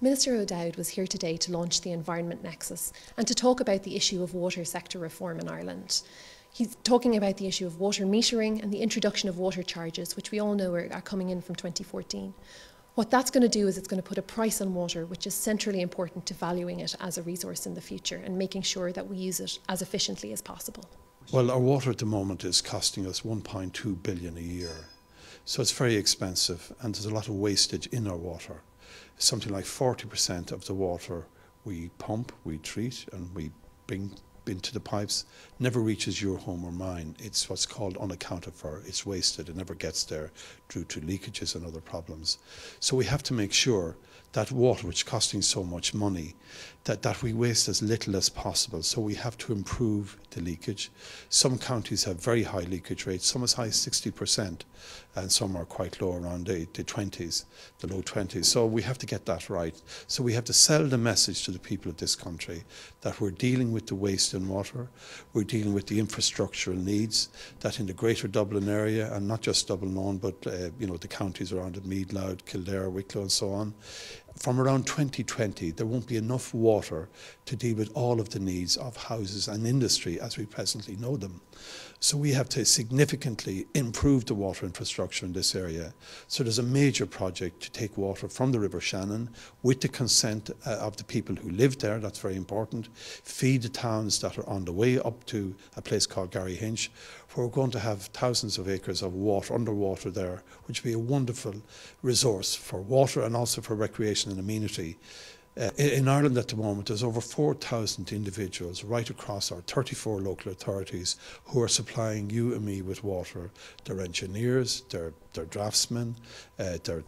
Minister O'Dowd was here today to launch the Environment Nexus and to talk about the issue of water sector reform in Ireland. He's talking about the issue of water metering and the introduction of water charges, which we all know are coming in from 2014. What that's going to do is it's going to put a price on water, which is centrally important to valuing it as a resource in the future and making sure that we use it as efficiently as possible. Well, our water at the moment is costing us 1.2 billion a year. So it's very expensive, and there's a lot of wastage in our water. Something like 40% of the water we pump, we treat, and we bring into the pipes never reaches your home or mine. It's what's called unaccounted for. It's wasted. It never gets there due to leakages and other problems. So we have to make sure that water, which is costing so much money, that we waste as little as possible. So we have to improve the leakage. Some counties have very high leakage rates, some as high as 60%, and some are quite low, around the 20s, the low 20s. So we have to get that right. So we have to sell the message to the people of this country that we're dealing with the waste in water, we're dealing with the infrastructural needs, that in the greater Dublin area, and not just Dublin, but the counties around it, Meath, Louth, Kildare, Wicklow and so on, from around 2020, there won't be enough water to deal with all of the needs of houses and industry as we presently know them. So we have to significantly improve the water infrastructure in this area. So there's a major project to take water from the River Shannon with the consent of the people who live there. That's very important. Feed the towns that are on the way up to a place called Garryhinch, where we're going to have thousands of acres of water, underwater there, which will be a wonderful resource for water and also for recreation and amenity. In Ireland at the moment, there's over 4,000 individuals right across our 34 local authorities who are supplying you and me with water. They're engineers, they're draftsmen, they're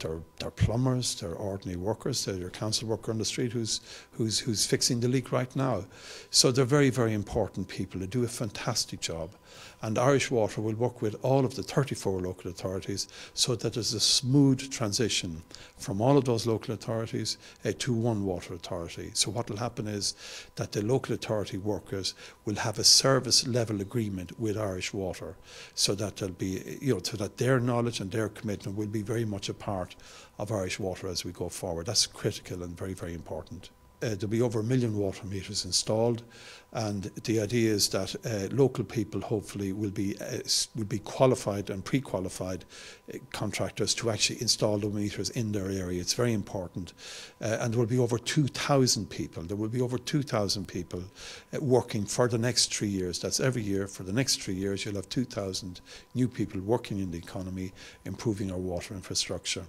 plumbers, they're ordinary workers, they're your council worker on the street who's fixing the leak right now. So they're very, very important people. They do a fantastic job. And Irish Water will work with all of the 34 local authorities so that there's a smooth transition from all of those local authorities to one water authority. So what will happen is that the local authority workers will have a service level agreement with Irish Water, so that there'll be, so that their knowledge and their commitment will be very much a part of Irish Water as we go forward. That's critical and very, very important. There'll be over 1 million water meters installed, and the idea is that local people hopefully will be qualified and pre-qualified contractors to actually install the meters in their area. It's very important, and there will be over 2,000 people. There will be over 2,000 people working for the next 3 years. That's every year for the next 3 years. You'll have 2,000 new people working in the economy, improving our water infrastructure.